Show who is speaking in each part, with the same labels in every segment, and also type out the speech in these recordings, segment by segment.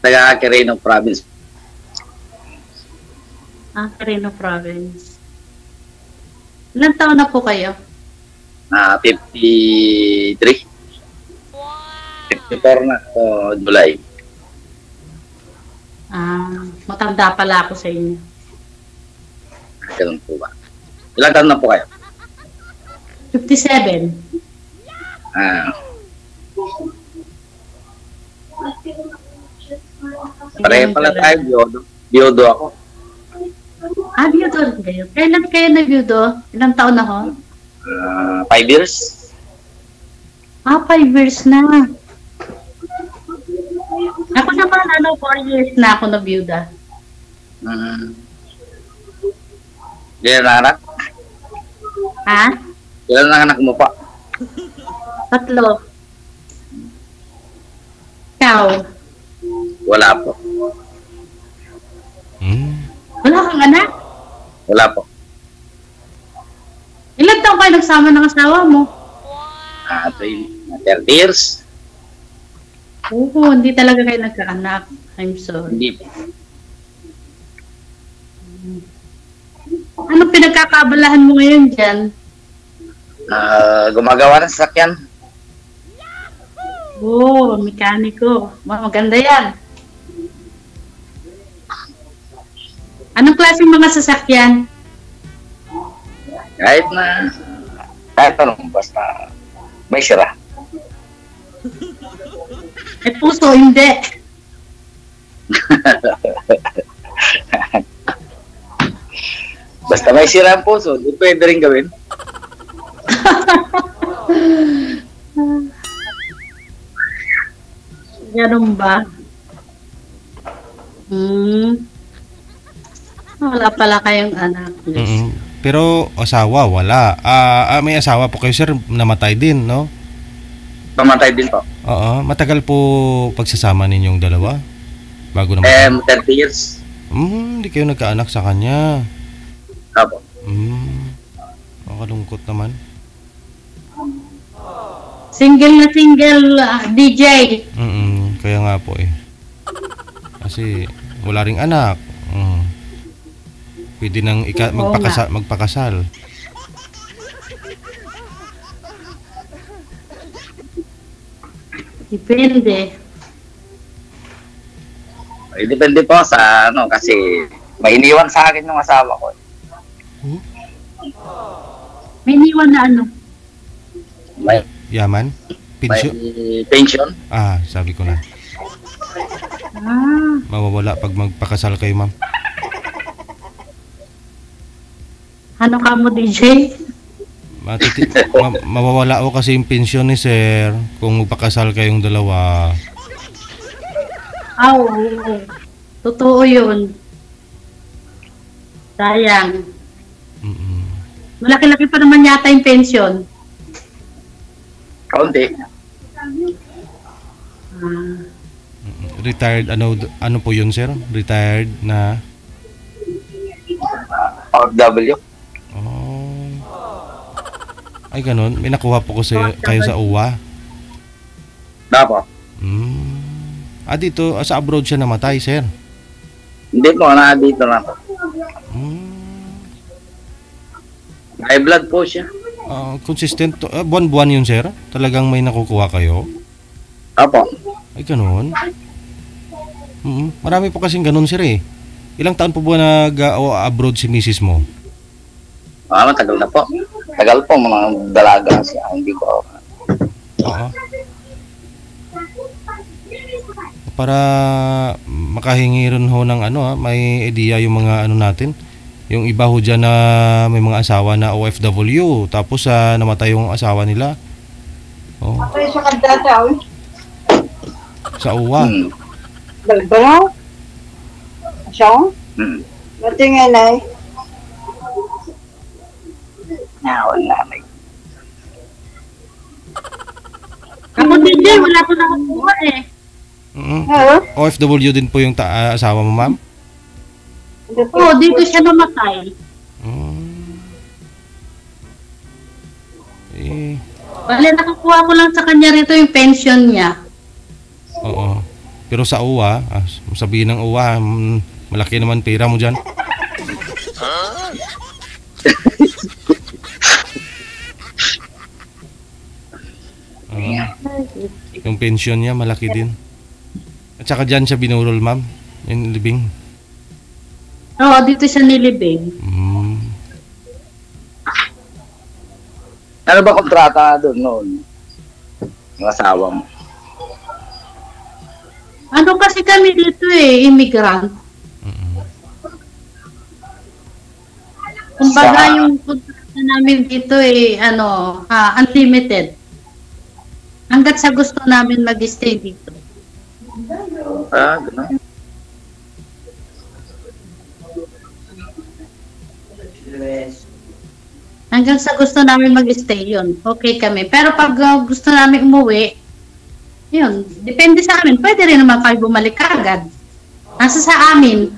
Speaker 1: Taga Quirino Province.
Speaker 2: Quirino Province. Ilang taon na po kayo?
Speaker 1: 53. 54 na. July.
Speaker 2: Matanda pala ako sa inyo.
Speaker 1: Ganun po ba? Ilang taon na po kayo?
Speaker 2: 57.
Speaker 1: Pareho pala tayo, biodo ako.
Speaker 2: Biodo kayo. Kailan kayo na-biodo? Ilang taon na ho?
Speaker 1: 5 years.
Speaker 2: 5 years na. Ako naman, 4 years na ako na-bioda.
Speaker 1: Ilan na anak? Ilan na anak mo pa?
Speaker 2: 3. Ikaw?
Speaker 1: Wala po.
Speaker 2: Wala kang anak?
Speaker 1: Wala po.
Speaker 2: Ilan taon kayo nagsama ng asawa mo?
Speaker 1: 30 years.
Speaker 2: Hindi talaga kayo nagkaanak. I'm sorry.
Speaker 1: Hindi po.
Speaker 2: Ano pinagkakabalahan mo ngayon dyan?
Speaker 1: Gumagawa ng sasakyan.
Speaker 2: Mekaniko. Maganda yan. Anong klaseng mga sasakyan?
Speaker 1: Kahit anong, basta may sira.
Speaker 2: Puso, hindi.
Speaker 1: Basta may sira ang puso, di pwede rin gawin.
Speaker 2: Ganun ba? Wala pala kayong anak.
Speaker 3: Pero asawa, wala. May asawa po kayo, sir, namatay din, no?
Speaker 1: Namatay din po.
Speaker 3: Oo. Matagal po pagsasama ninyong dalawa? Bago naman.
Speaker 1: 30 years.
Speaker 3: Hindi kayo nagkaanak sa kanya.
Speaker 1: Apo.
Speaker 3: Makalungkot naman.
Speaker 2: Single na single, DJ.
Speaker 3: Kaya nga po eh. Kasi wala ring anak. Pwede nang magpakasal.
Speaker 2: Depende.
Speaker 1: Depende po sa kasi may iniwan sa akin yung asawa ko.
Speaker 2: May iniwan na ano?
Speaker 1: May
Speaker 3: yaman? Pension?
Speaker 1: May pension?
Speaker 3: Sabi ko na. Mawawala pag magpakasal kayo, ma'am.
Speaker 2: Ano ka mo, DJ?
Speaker 3: Mawawala o kasi yung pension ni sir kung magpakasal kayong dalawa.
Speaker 2: Oo. Totoo yun. Sayang. Malaki-laki pa naman yata yung pension.
Speaker 1: Kaunti.
Speaker 3: Retired, ano po yun, sir? Retired na?
Speaker 1: OFW.
Speaker 3: Ay, ganun. May nakuha po ko kayo sa UWA.
Speaker 1: Dapo.
Speaker 3: Dito, sa abroad siya namatay, sir?
Speaker 1: Hindi po, dito na po. High blood po siya.
Speaker 3: Consistent. Buwan-buwan yun, sir? Talagang may nakukuha kayo?
Speaker 1: Apo.
Speaker 3: Ay, ganun. Marami po kasing ganun, sir eh. Ilang taon po ba nag-abroad si misis mo?
Speaker 1: Matagal na po. Tagal po, mga dalaga siya. Hindi ko.
Speaker 3: Para makahingi rin ho ng may idea yung mga natin. Yung iba ho dyan na may mga asawa na OFW. Tapos namatay yung asawa nila. Sa UWA.
Speaker 4: Balbalaw? Siya? Matingin ay.
Speaker 1: Wala.
Speaker 2: Ako DJ, wala ko nakakuha eh.
Speaker 3: OFW din po yung asawa mo, ma'am?
Speaker 2: Dito siya namatay.
Speaker 3: Eh.
Speaker 2: Bale, nakakuha ko lang sa kanya rito yung pension niya.
Speaker 3: Oo. Pero sa uwa, sabihin ng uwa, malaki naman pera mo dyan. Yung pension niya, malaki din. At saka dyan siya binurol, ma'am. Yung libing.
Speaker 2: Oo, dito siya nilibing.
Speaker 1: Ano ba kontrata doon noon? Yung asawa mo.
Speaker 2: Ano kasi kami dito immigrant. Kumbaga yung kontrata namin dito unlimited. Hanggat sa gusto namin mag-stay dito.
Speaker 1: Gano'n.
Speaker 2: Hanggang sa gusto namin mag-stay yun. Okay kami. Pero pag gusto namin umuwi, yun, depende sa amin. Pwede rin naman kayo bumalik agad. Nasa sa amin.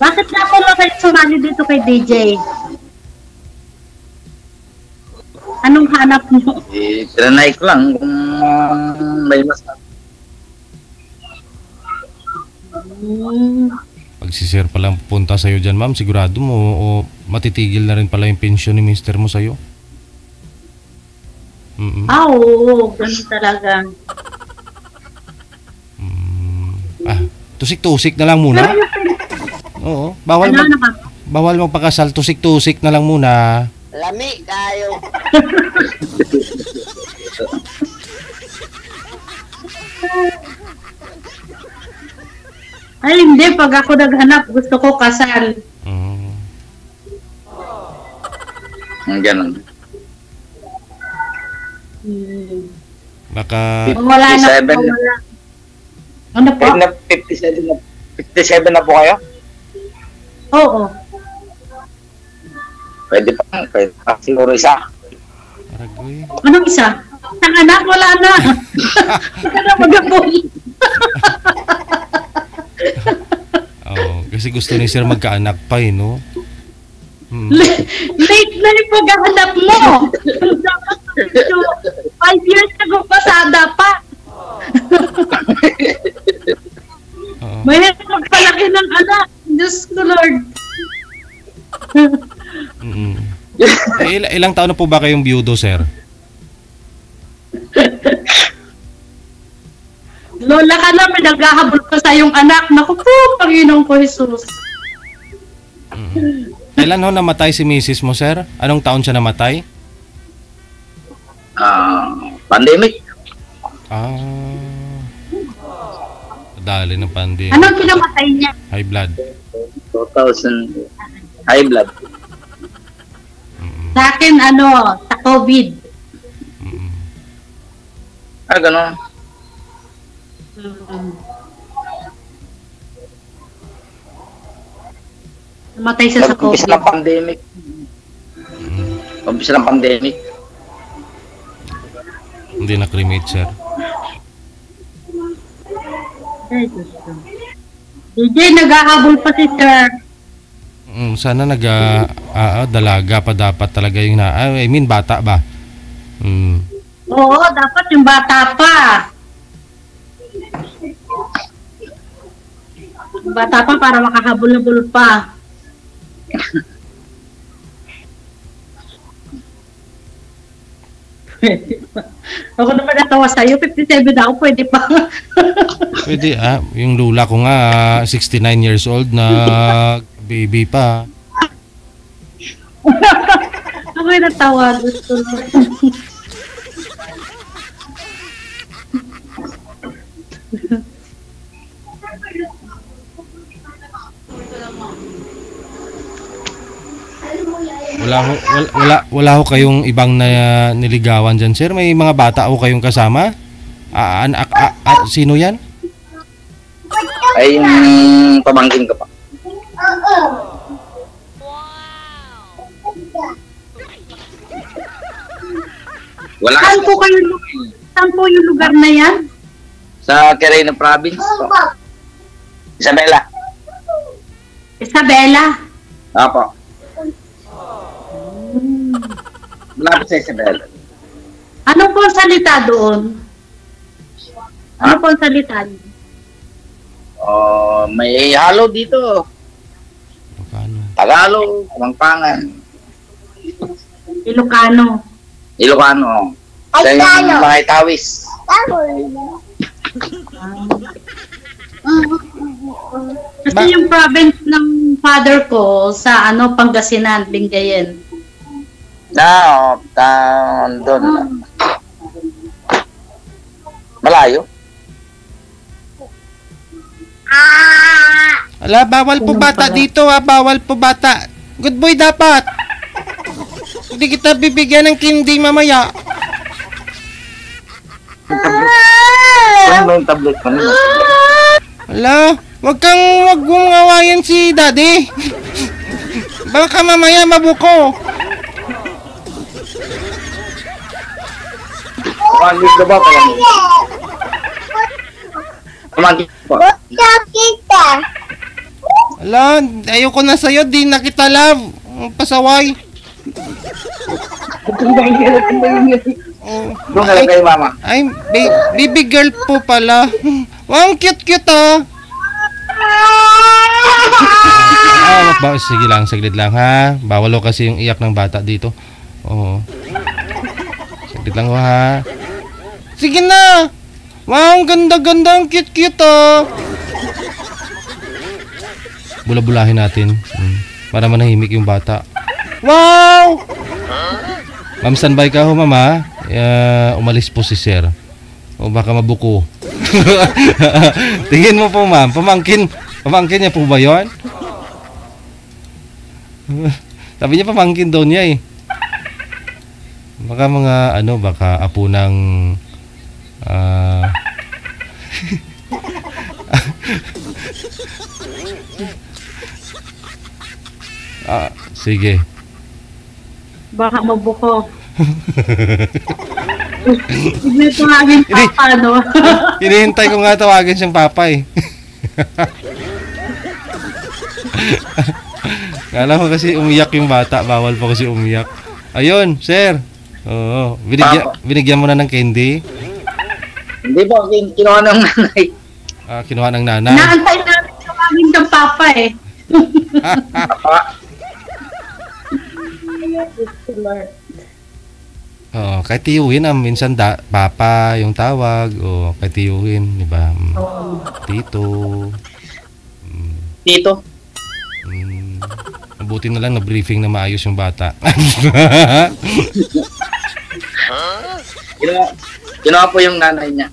Speaker 2: Bakit na ako lang kayo sumali dito kay DJ? Anong hanap mo?
Speaker 1: Trinay ko lang kung may mas.
Speaker 3: Pag si sir palang pupunta sa'yo dyan, ma'am, sigurado mo o matitigil na rin pala yung pension ni mister mo sa'yo.
Speaker 2: Oo, ganun talaga.
Speaker 3: Tusik-tusik na lang muna. Oo, bawal magpakasal, tusik-tusik na lang muna.
Speaker 5: Lami kayo.
Speaker 2: Ay, hindi. Pag ako naghanap, gusto ko kasal.
Speaker 1: Ganun.
Speaker 3: Baka...
Speaker 2: Wala na.
Speaker 1: 57
Speaker 2: Wala. Ano po?
Speaker 1: 57 na po kayo?
Speaker 2: Oo.
Speaker 1: Pwede pa siguro isa.
Speaker 3: Aragoy.
Speaker 2: Anong isa? Ang anak, wala na. Wala na mag-apol.
Speaker 3: Kasi gusto ni sir magkaanak pa no?
Speaker 2: Late na yung paghahanap mo. Dapat 5 years ago pasada pa. Mahirap magpalaki ng anak. Diyos ko, Lord.
Speaker 3: Ilang taon na po ba kayong biyudo, sir?
Speaker 2: Lola ka na, may naghahabol pa sa iyong anak. Naku po, Panginoon ko, Jesus.
Speaker 3: Kailan ho namatay si misis mo, sir? Anong taon siya namatay?
Speaker 1: Pandemic.
Speaker 3: Dali ng pandemic.
Speaker 2: Anong kinamatay niya?
Speaker 3: High blood.
Speaker 1: 2000. High blood.
Speaker 2: Sa akin, sa COVID.
Speaker 1: Gano'n.
Speaker 2: Namatay siya sa COVID.
Speaker 1: Umpisa ng pandemic. Umpisa ng pandemic.
Speaker 3: Hindi na-cremate, sir.
Speaker 2: Ay, Diyos ko. DJ, naghahabol pa si sir.
Speaker 3: Sana dalaga pa dapat talaga yung I mean, bata ba?
Speaker 2: Oo, dapat yung bata pa. Yung bata pa para makahabol-habol pa. Ako naman natawa sa'yo, 57 na ako, pwede pa.
Speaker 3: Pwede yung lula ko nga 69 years old na baby pa.
Speaker 2: Ako'y natawa, gusto mo. Wala ho kayong ibang na niligawan dyan, sir? May mga bata ho kayong kasama? Sino yan?
Speaker 1: Ay, yung pamangkin ko pa. Wala
Speaker 2: Saan po kayo, saan po yung lugar na yan?
Speaker 1: sa Quirino Province po. Isabela.
Speaker 2: Isabela.
Speaker 1: Opo. Malapit sa Isabela.
Speaker 2: Ano po ang salita doon? Ano po ang salita?
Speaker 1: May halo dito.
Speaker 3: Paano?
Speaker 1: Tagalog, Pampangan,
Speaker 2: Ilocano.
Speaker 1: Ilocano. Sa yung mga Itawis.
Speaker 2: Kasi yung province ng father ko sa Pangasinan, Lingayen.
Speaker 1: Doon. Malayo.
Speaker 3: Ala, bawal po bata dito ha. Bawal po bata. Good boy dapat. Hindi kita bibigyan ng candy mamaya.
Speaker 1: Ano ba yung tablet mo?
Speaker 3: Ala, wag mong awayan si daddy. Baka mamaya mabuko.
Speaker 1: Pamangkin ka ba? Pamangkin po.
Speaker 3: Ala, ayoko na sa'yo. Di na kita love. Pasaway.
Speaker 1: Doon ka lang kayo, mama.
Speaker 3: Ay, baby girl po pala. Wow, ang cute-cute ah. Sige lang, saglit lang ha. Bawal o kasi yung iyak ng bata dito. Oo. Saglit lang ha. Sige na. Wow, ang ganda-ganda, ang cute-cute ah. Bula-bulahin natin. Para manahimik yung bata. Wow! Ma'am, standby ka ho, mama. Umalis po si sir. O baka mabuko. Tingin mo po, ma'am. Pamangkin niya po ba yun? Sabi niya pamangkin daw niya eh. Baka baka apo ng sige.
Speaker 2: Baka mabuko. Hindi tawagin papa, no?
Speaker 3: Hinihintay ko nga tawagin siyang papa eh. Kala ko kasi umiyak yung bata. Bawal pa kasi umiyak. Ayun, sir. Oo. Binigyan mo na ng candy?
Speaker 1: Hindi po, kinuha ng nanay.
Speaker 3: Kinuha ng nanay.
Speaker 2: Naantay namin tawagin ng papa eh.
Speaker 3: Oo, kahit tiyuhin minsan papa yung tawag o kahit tiyuhin, di ba? Tito.
Speaker 1: Tito.
Speaker 3: Mabuti na lang na-briefing na maayos yung bata.
Speaker 1: Kinuha po yung nanay niya.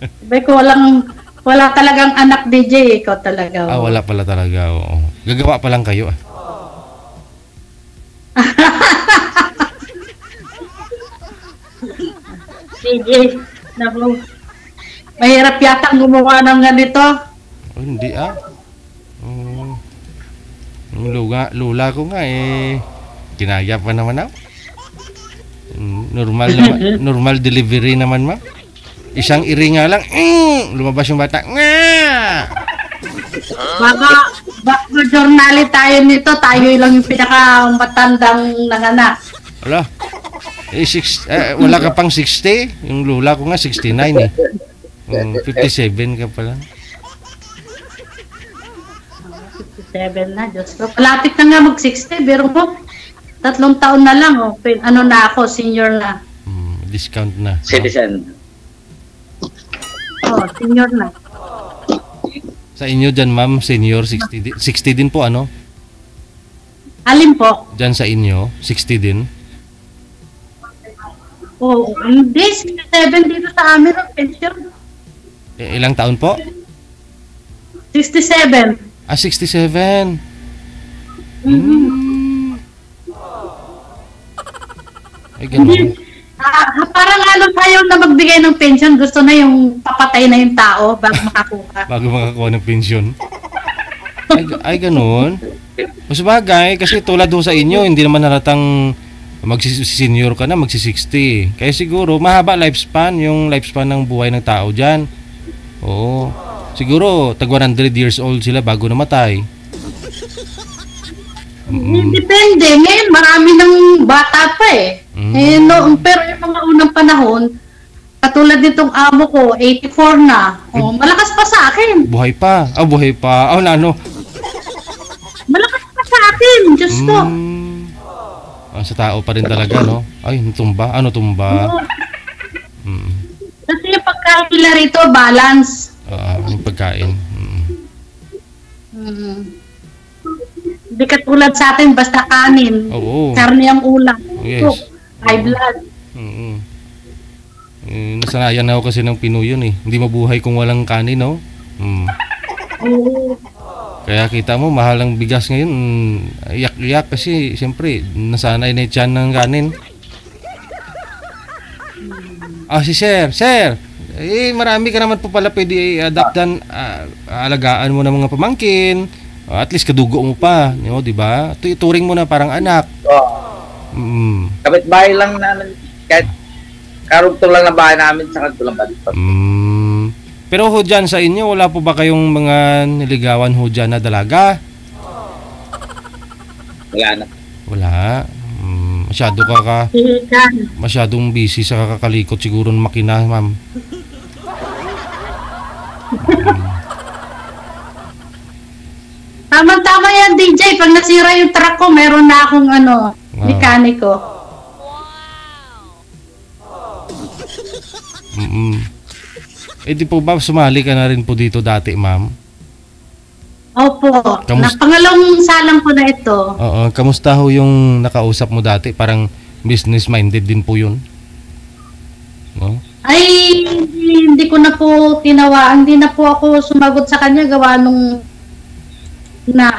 Speaker 2: Sabi ko wala talagang anak DJ, ikaw talaga.
Speaker 3: Wala pala talaga. Oo. Gagawa pa lang kayo ah.
Speaker 2: DJ, naku. Mahirap yata gumawa ng ganito.
Speaker 3: Hindi ah. Lula ko nga eh. Kinaya pa naman ako. Normal delivery naman ma. Isang iri nga lang, lumabas yung bata.
Speaker 2: Baka journali tayo nito, tayo lang yung pinakamatandang nanganak.
Speaker 3: Wala. Wala ka pang 60. Yung lula ko nga 69 eh. 57 ka pala.
Speaker 2: 57 na, Diyos ko. Palapit na nga mag-60, pero mo, 3 taon na lang, na ako, senior na.
Speaker 3: Discount na.
Speaker 1: Citizen.
Speaker 2: Senior na.
Speaker 3: Sa inyo dyan, ma'am, senior, 60 din po, ano?
Speaker 2: Alin po?
Speaker 3: Dyan sa inyo, 60 din?
Speaker 2: Hindi, 67 dito sa amin ang pension.
Speaker 3: Ilang taon po?
Speaker 2: 67.
Speaker 3: 67. Ay, ganun.
Speaker 2: Parang tayo na magbigay ng pension, gusto na yung papatay na yung tao bago makakuha.
Speaker 3: Bago makakuha ng pension. Ay ganun. Mas bagay, kasi tulad ho sa inyo, hindi naman halatang Magsi-senior ka na, magsi-60. Kaya siguro, mahaba lifespan, yung lifespan ng buhay ng tao dyan. Oo. Siguro, tag 100 years old sila bago namatay.
Speaker 2: Depende. Ngayon, marami ng bata pa eh. Pero yung mga unang panahon, katulad nitong amo ko, 84 na. Malakas pa sa akin.
Speaker 3: Buhay pa. Buhay pa. Ano?
Speaker 2: Malakas pa sa akin. Diyos ko.
Speaker 3: Sa tao pa rin talaga, no? Ay, tumba. Ano tumba?
Speaker 2: Kasi yung pagkain nila rito, balance.
Speaker 3: Yung pagkain.
Speaker 2: Hindi katulad sa atin, basta kanin.
Speaker 3: Oo.
Speaker 2: Karne ang ulam.
Speaker 3: Yes.
Speaker 2: High blood.
Speaker 3: Nasanayan na ako kasi ng Pinoy yun eh. Hindi mabuhay kung walang kanin, no?
Speaker 2: Oo.
Speaker 3: Kaya kita mo, mahal ang bigas ngayon. Iyak-iyak kasi siyempre, nasanay na yung tiyan ng kanin. Si Sir. Marami ka naman po pala pwede adaptan, alagaan mo ng mga pamangkin. At least kadugo mo pa, di ba? Ituring mo na parang anak.
Speaker 1: Kapit-bahay lang namin, kahit karugtong lang na bahay namin sa kanto lang balik.
Speaker 3: Pero ho dyan sa inyo, wala po ba kayong mga niligawan ho dyan na dalaga?
Speaker 1: Wala na.
Speaker 3: Wala. Masyadong busy sa kakakalikot siguro ng makina, ma'am.
Speaker 2: Tama-tama yan, DJ. Pag nasira yung truck ko, meron na akong mekaniko.
Speaker 3: Di po ba sumali ka na rin po dito dati, ma'am?
Speaker 2: Opo. Pangalawang salang ko na ito.
Speaker 3: Kamusta ho yung nakausap mo dati? Parang business-minded din po yun? No?
Speaker 2: Ay, hindi ko na po tinawaan. Hindi na po ako sumagot sa kanya gawa nung na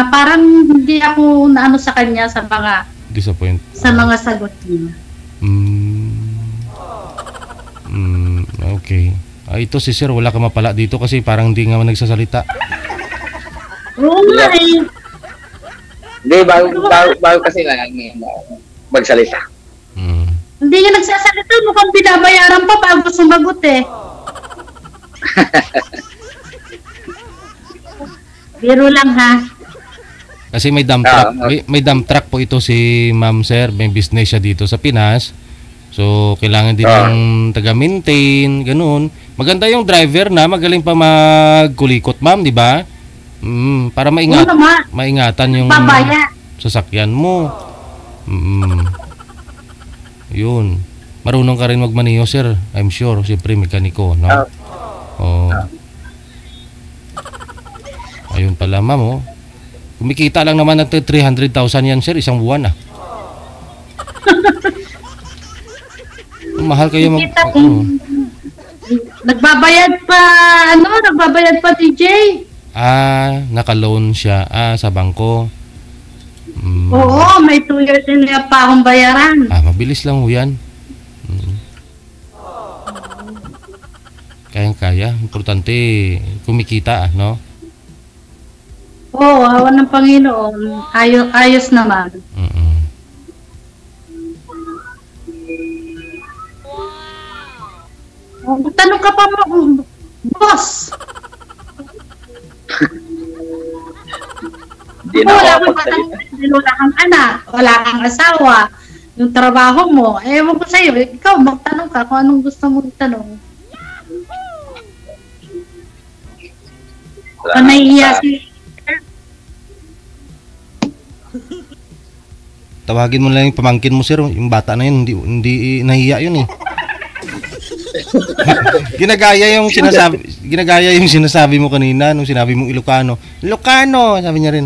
Speaker 2: parang hindi ako naano sa kanya sa mga sagot niya.
Speaker 3: Okay. Ito si Sir, wala ka mapala dito kasi parang hindi nga nagsasalita.
Speaker 2: Oo nga eh.
Speaker 1: Hindi, bago kasi lang magsalita.
Speaker 2: Hindi nga nagsasalita, mukhang binabayaran pa bago sumagot eh. Biro lang ha.
Speaker 3: Kasi may dump truck, may dump truck po ito si Ma'am Sir, may business siya dito sa Pinas. So kailangan din ng taga-maintain, ganun. Maganda yung driver na magaling pa magkulikot, ma'am, di ba? Para maingatan yung sasakyan mo. Yun. Marunong ka rin magmaneho, sir. I'm sure, siyempre mekaniko, no? Ayun pala, ma'am, kumikita lang naman ng 300,000 yan, sir, isang buwan, Mahal kayo
Speaker 2: nagbabayad pa DJ.
Speaker 3: Naka-loan siya sa bangko.
Speaker 2: Oo, may 2 years na pa akong bayaran.
Speaker 3: Mabilis lang ho yan. Kaya. Importante kumikita, no?
Speaker 2: Oo, awan ng Panginoon. Ayos naman. Tanong ka pa mo, boss. Wala kang anak, wala kang asawa, yung trabaho mo, ewan ko sa'yo, ikaw magtanong ka kung anong gusto mong tanong. Nahihiya si...
Speaker 3: Tawagin mo lang yung pamangkin mo, sir. Yung bata na yun, hindi nahihiya yun eh. Ginagaya yung sinasabi mo kanina nung sinabi mong Ilocano. Ilocano, sabi niya rin.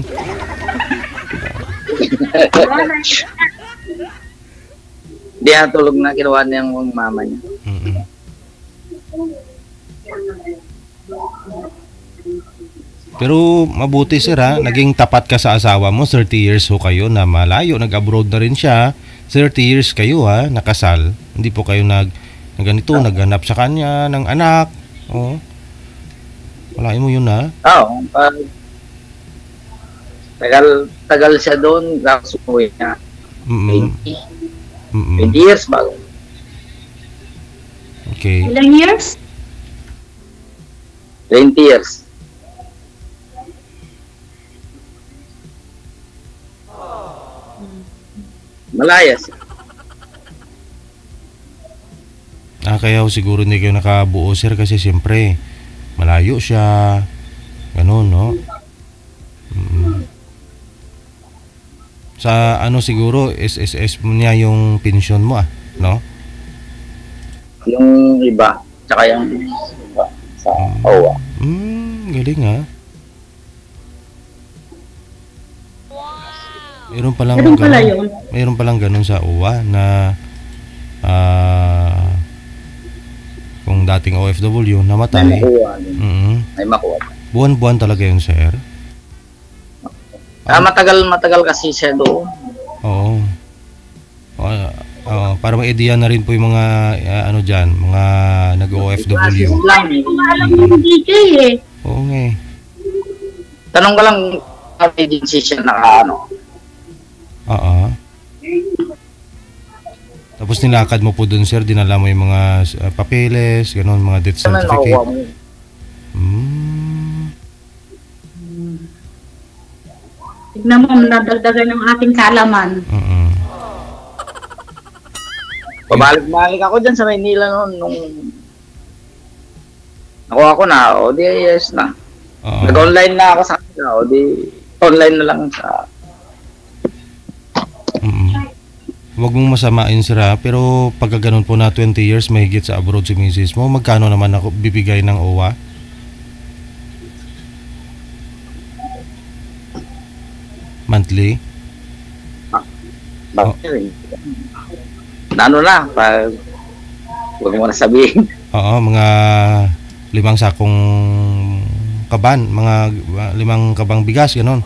Speaker 1: Di tulog na kinuha niya yung mama niya.
Speaker 3: Pero mabuti, sir, naging tapat ka sa asawa mo. 30 years ho kayo na malayo, nag-abroad na rin siya. 30 years kayo nakasal. Hindi po kayo ganito, naghanap sa kanya ng anak. Walain mo yun,
Speaker 1: tagal siya doon, nakasukuhin niya.
Speaker 3: Mm-mm.
Speaker 1: 20 years bago.
Speaker 3: Okay.
Speaker 2: Ilang years?
Speaker 1: 20 years. Malayas.
Speaker 3: Kaya ho siguro hindi kayo nakabuo, sir, kasi siyempre malayo siya. Ganun, no? Mm. Sa ano siguro, SSS mo niya yung pension mo, no?
Speaker 1: Yung iba, tsaka yung iba sa OWA.
Speaker 3: Galing, ha? Meron palang
Speaker 2: Meron pala
Speaker 3: ganun.
Speaker 2: yun.
Speaker 3: Meron palang ganun sa OWA na kung dating OFW
Speaker 1: May
Speaker 3: namatay.
Speaker 1: makuha. May makuha.
Speaker 3: Buwan-buwan talaga yun, sir.
Speaker 1: Matagal kasi siya doon.
Speaker 3: Oo. Para ma-idea na rin po yung mga ano diyan, mga nag-OFW.
Speaker 1: Lang.
Speaker 2: Alam mo yung DJ eh.
Speaker 3: Oo nga.
Speaker 1: Tanong ka lang, agency siya naka ano.
Speaker 3: Oo. Tapos nilakad mo po dun, sir, dinala mo yung mga papeles, ganun, mga death
Speaker 1: Ano nakuha
Speaker 3: certificate.
Speaker 1: mo?
Speaker 2: Tignan mo, nadagdagan ng ating kaalaman.
Speaker 1: Pabalik-balik ako dyan sa Maynila noon nung nakuha ko na, o di yes na. Nag-online na ako sa kanila, o di online na lang sa...
Speaker 3: Huwag mong masamain, sir, ha? Pero pagka ganun po na 20 years mahigit sa abroad si misis mo, magkano naman ako bibigay ng OWA? Monthly?
Speaker 1: Ano na, pag huwag mo na sabihin.
Speaker 3: Oo, mga 5 sakong kaban, mga 5 kabang bigas, ganun.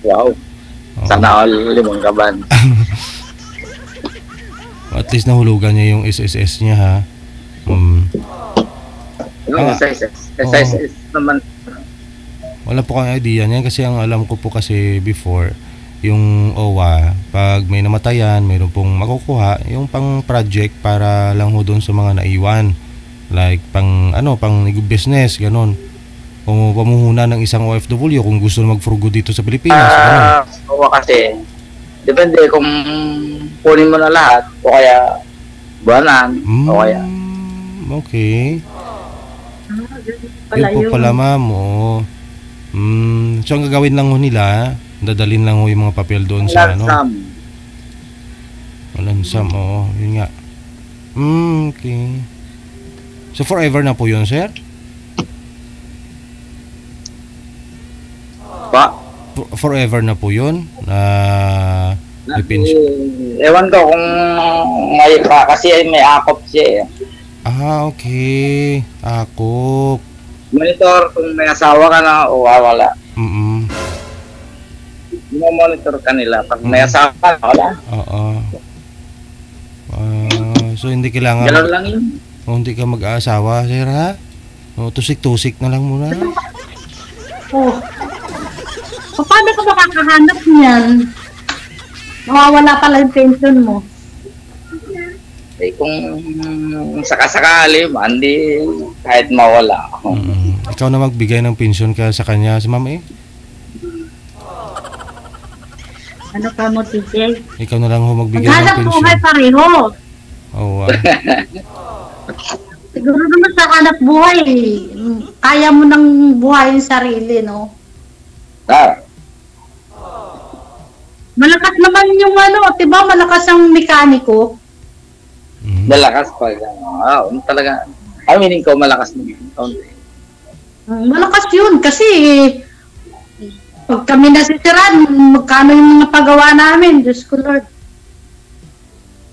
Speaker 1: Wow. Sana all 5 kaban.
Speaker 3: At least nahulugan niya yung SSS niya, ha?
Speaker 1: Yung SSS naman.
Speaker 3: Wala po kang idea niyan kasi ang alam ko po kasi before, yung OWA, pag may namatayan, mayroon pong makukuha yung pang project para lang ho doon sa mga naiwan. Like pang business, ganun. O pamuhuna ng isang OFW kung gusto na mag-for good dito sa Pilipinas, ganun.
Speaker 1: OWA kasi, depende kung kunin mo na lahat o kaya buwanan o kaya.
Speaker 3: Okay.
Speaker 2: Pala
Speaker 3: Yun po pala, ma'am. Oo. So ang gagawin lang ho nila, dadalhin lang ho yung mga papel doon sa ano. Lansam, oo. Yun nga. Okay. So forever na po yun, sir?
Speaker 1: Pa?
Speaker 3: Forever na po yun? May pension.
Speaker 1: Ewan ko kung may pa kasi may akop siya eh.
Speaker 3: Okay. Akop.
Speaker 1: Monitor kung may asawa ka na o wala. Monitor ka nila pag may asawa ka, wala.
Speaker 3: Oo. So hindi kailangan
Speaker 1: Ganun lang yun.
Speaker 3: Hindi ka mag-aasawa, sir, ha? Tusik-tusik na lang muna.
Speaker 2: Paano ka makakahanap niyan? Nawawala pala yung pension mo.
Speaker 1: Eh kung sakasakali, hindi kahit mawala.
Speaker 3: Ikaw na magbigay ng pension ka sa kanya, si ma'am eh?
Speaker 2: Ano ka mo, TJ?
Speaker 3: Ikaw na lang ho magbigay ng
Speaker 2: Maghanap
Speaker 3: pension.
Speaker 2: buhay pareho.
Speaker 3: Oo.
Speaker 2: Siguro naman sa hanap buhay, kaya mo nang buhayin sarili, no? Malakas naman yung diba malakas ang mekaniko?
Speaker 1: Malakas pag talaga. Aminin ko malakas naman.
Speaker 2: Malakas yun kasi pag kami nasisiran, magkano yung mga pagawa namin? Diyos ko Lord.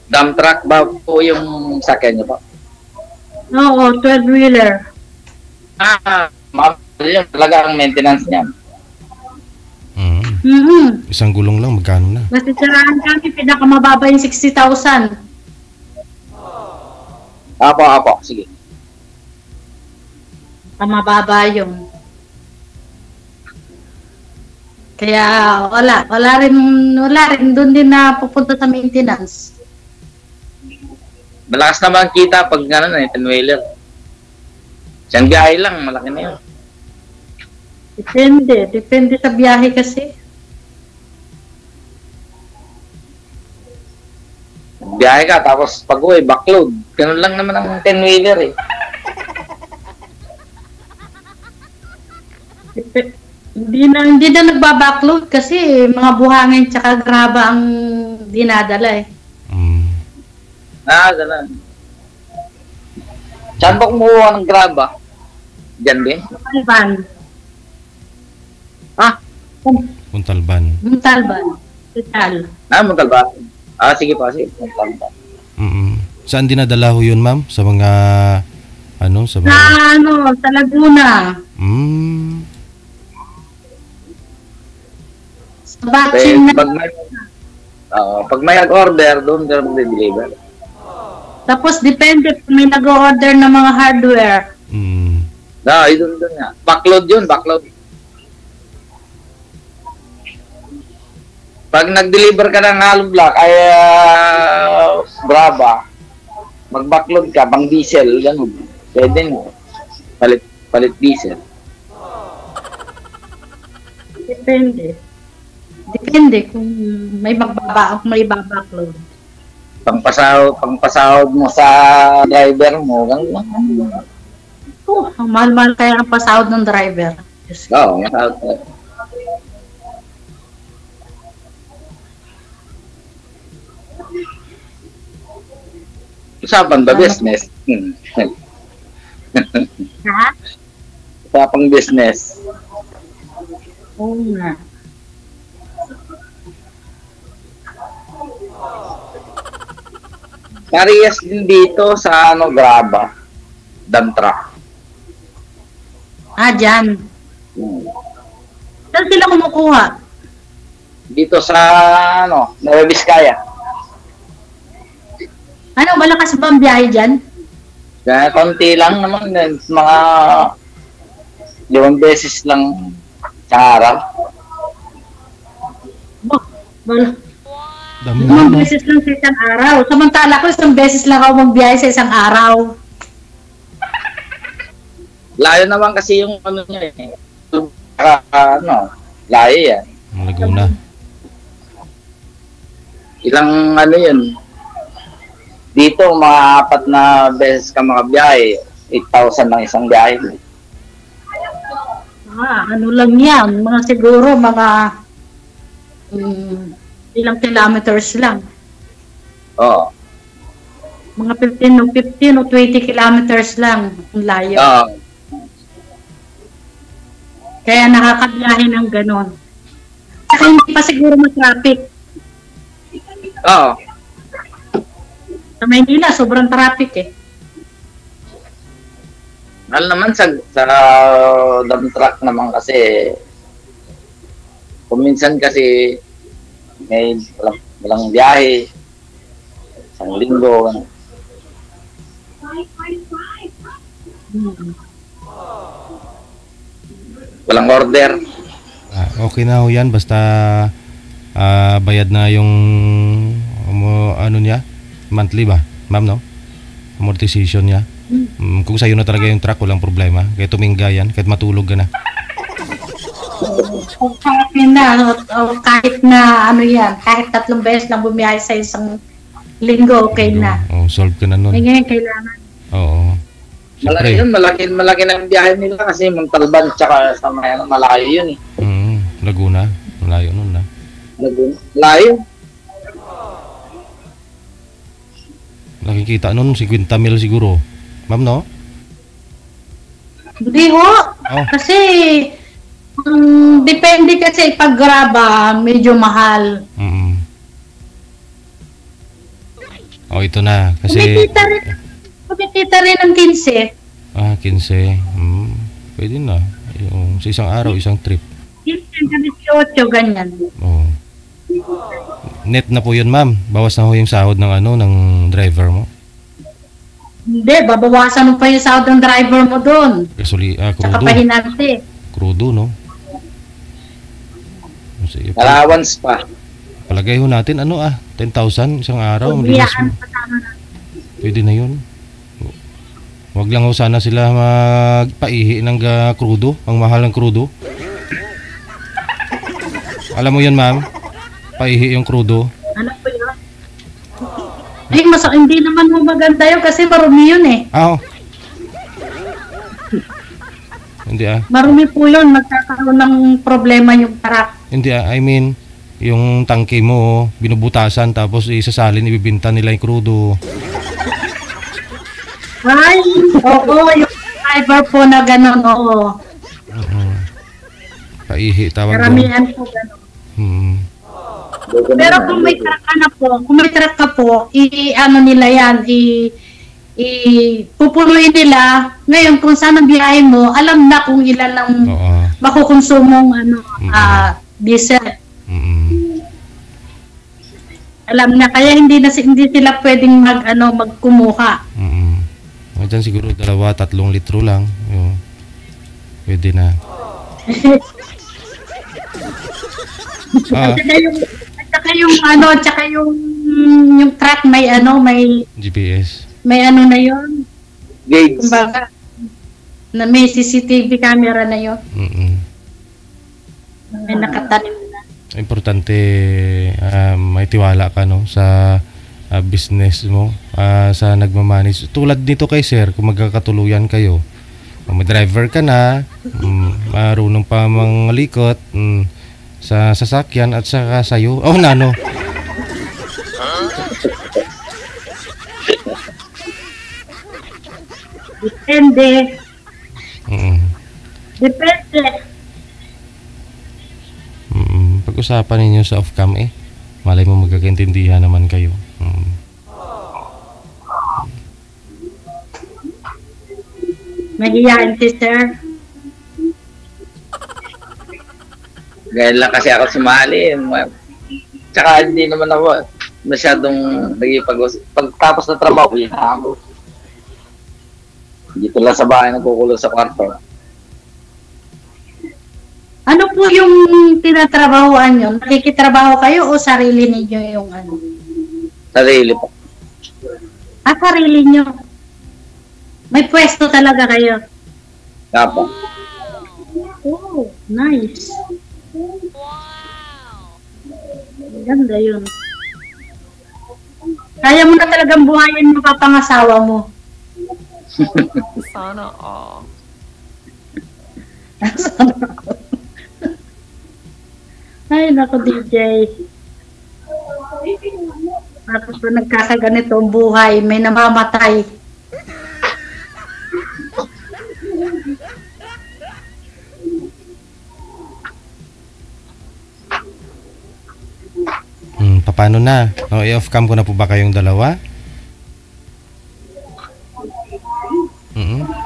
Speaker 1: Dump truck ba po yung sakyan niyo po?
Speaker 2: Oo, 12-wheeler.
Speaker 1: Yun talaga ang maintenance niya.
Speaker 3: Isang gulong lang, magkano na?
Speaker 2: Nasisiraan kami, pinakamababa yung 60,000.
Speaker 1: Apo, sige.
Speaker 2: Kamababa yun. Kaya wala rin doon din na pupunta sa maintenance.
Speaker 1: Malakas naman kita pag gano'n eh, 10-wheeler. Siyang biyahe lang, malaki na yun.
Speaker 2: Depende sa biyahe kasi.
Speaker 1: Biyahe ka, tapos pag uwi, backload. Ganun lang naman ang 10-wheeler eh.
Speaker 2: Hindi na nagbabackload kasi mga buhangin tsaka graba ang dinadala eh.
Speaker 1: Ganun. Saan ba kumuha ng graba? Diyan din?
Speaker 2: Montalban.
Speaker 3: Montalban.
Speaker 2: Total.
Speaker 1: Montalban. Sige pa, sige. Montalban.
Speaker 3: Saan dinadala ho yun, ma'am? Sa mga, sa mga...
Speaker 2: Sa Laguna. Sa batching na.
Speaker 1: Pag may nag-order, doon ka mag-deliver.
Speaker 2: Tapos depende kung may nag-order ng mga hardware.
Speaker 1: Doon nga. Backload yun, backload. Pag nag-deliver ka ng hollow block, ay Brava, mag-backload ka, pang diesel, ganun. Pwede mo. Palit diesel.
Speaker 2: Depende kung may backload.
Speaker 1: Pangpasahod mo sa driver mo, ganun lang.
Speaker 2: Ang mahal-mahal kaya ang pasahod ng driver.
Speaker 1: Oo, masahod ka. Usapan ba business?
Speaker 2: Ha?
Speaker 1: Usapang business.
Speaker 2: Oo nga.
Speaker 1: Parehas din dito sa Graba. Dump truck.
Speaker 2: Dyan. Saan sila kumukuha?
Speaker 1: Dito sa Nueva Vizcaya.
Speaker 2: Malakas ba ang biyahe dyan?
Speaker 1: Kaya konti lang naman, mga 5 beses lang sa araw.
Speaker 3: Dami
Speaker 2: Limang
Speaker 3: na.
Speaker 2: beses lang sa isang araw. Samantala ko, 1 beses lang ako magbiyahe sa isang araw.
Speaker 1: Layo naman kasi yung niya eh. Layo yan.
Speaker 3: Laguna.
Speaker 1: Ilang yun. Dito, mga 4 na beses ka makabiyahe. 8,000 lang isang biyahe.
Speaker 2: Lang yan. Siguro, ilang kilometers lang.
Speaker 1: Oo.
Speaker 2: Mga 15 o 20 kilometers lang ang layo.
Speaker 1: Oo.
Speaker 2: Kaya nakakabiyahe ng ganon. Saka hindi pa siguro ma-traffic.
Speaker 1: Oo.
Speaker 2: Sa Maynila, sobrang traffic eh.
Speaker 1: Mahal naman sa dump truck naman kasi kuminsan kasi may walang biyahe, isang linggo. Walang order.
Speaker 3: Okay na ho yan, basta bayad na yung niya, monthly ba, ma'am, no? Amortization niya. Kung sa'yo na talaga yung truck, walang problema. Kaya tumingga yan, kahit matulog ka na.
Speaker 2: Kahit na kahit 3 beses lang bumiyahe sa isang linggo, okay na.
Speaker 3: Solve ka na nun.
Speaker 2: Ngayon kailangan.
Speaker 3: Oo.
Speaker 1: Malaki yun, malaki na ang biyahe nila kasi Montalban tsaka sa malayo yun eh.
Speaker 3: Laguna, malayo nun na.
Speaker 1: Laguna, malayo.
Speaker 3: Nakikita nun, 50 mil siguro. Ma'am, no?
Speaker 2: Hindi ho. Kasi, depende kasi pag graba, medyo mahal.
Speaker 3: Ito na. Kasi...
Speaker 2: Kumikita rin ng 15.
Speaker 3: 15. Pwede na. Yung sa isang araw, isang trip.
Speaker 2: 15, 18, ganyan.
Speaker 3: Net na po yun, ma'am. Bawas na ho yung sahod ng ng driver mo.
Speaker 2: Hindi, babawasan mo pa yung sahod ng driver mo doon.
Speaker 3: Crudo.
Speaker 2: Saka pahinante.
Speaker 3: Crudo, no? Sige.
Speaker 1: Allowance pa.
Speaker 3: Palagay ho natin, 10,000 isang araw.
Speaker 2: Biyaan pa tama na.
Speaker 3: Pwede na yun. Huwag lang ho sana sila magpaihi ng krudo. Ang mahal ng krudo. Alam mo yun, ma'am? Paihi yung krudo.
Speaker 2: Ano po yun? Hindi naman mo maganda yun kasi marumi yun eh.
Speaker 3: Hindi
Speaker 2: Marumi po yun, magkakaroon ng problema yung tarak.
Speaker 3: Hindi I mean, yung tangke mo, binubutasan tapos isasalin, ibibinta nila yung krudo.
Speaker 2: Ay, oo, yung fiber po na gano'n, oo.
Speaker 3: Paihi, tawag doon.
Speaker 2: Karamihan po gano'n. Pero kung may truck ka na po, ano nila yan, pupunuin nila. Ngayon, kung saan ang biyahe mo, alam na kung ilan ang makukonsumong diesel. Alam na, kaya hindi sila pwedeng magkumuha.
Speaker 3: Diyan siguro 2-3 litro lang. Pwede na.
Speaker 2: Tsaka yung truck may
Speaker 3: GPS.
Speaker 2: May na yon.
Speaker 1: Gauge.
Speaker 2: Kumbaga, na may CCTV camera na yon. May nakatanim na.
Speaker 3: Importante may tiwala ka sa business mo, sa nagmamanage. Tulad dito kay sir, kung magkakatuluyan kayo, kung may driver ka na, marunong pa manglikot sa sasakyan at saka sa'yo. Nano.
Speaker 2: Depende. Depende.
Speaker 3: Pag-usapan ninyo sa off-cam malay mo magkakaintindihan naman kayo.
Speaker 2: Mahihain si sir.
Speaker 1: Gaya lang kasi ako sumali. Tsaka hindi naman ako masyadong nagipag-usap. Pagtapos na trabaho, yun ako. Dito lang sa bahay nagkukulong sa kwarto.
Speaker 2: Ano po yung tinatrabahoan nyo? Nakikitrabaho kayo o sarili ninyo yung
Speaker 1: Sarili po.
Speaker 2: Sarili nyo. May pwesto talaga kayo.
Speaker 1: Apo.
Speaker 2: Oh, nice. Ganda yun. Kaya mo na talagang buhayin mo papangasawa mo.
Speaker 5: Sana all.
Speaker 2: Ay, naku DJ. Tapos pa nagkakaganito ang buhay, may namamatay.
Speaker 3: Paano na? I-off-cam ko na po ba kayong dalawa?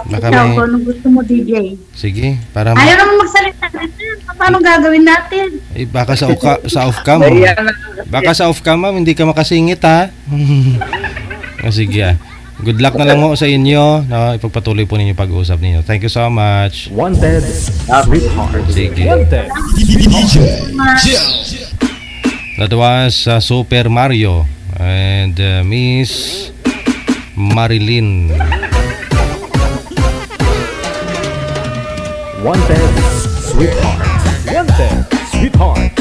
Speaker 3: Baka
Speaker 2: Ikaw, kung anong gusto mo, DJ?
Speaker 3: Sige, para
Speaker 2: ayaw naman magsalita natin. Paano gagawin natin?
Speaker 3: Baka sa off-cam. Baka sa off-cam, ma'am, hindi ka makasingit, ha? Sige, good luck na lang mo sa inyo. Ipagpatuloy po ninyo pag-uusap ninyo. Thank you so much.
Speaker 6: Wanted, sweetheart.
Speaker 3: Sige.
Speaker 6: Wanted.
Speaker 3: That was Super Mario and Miss Marilyn.
Speaker 6: Wanted, sweetheart. Wanted, sweetheart.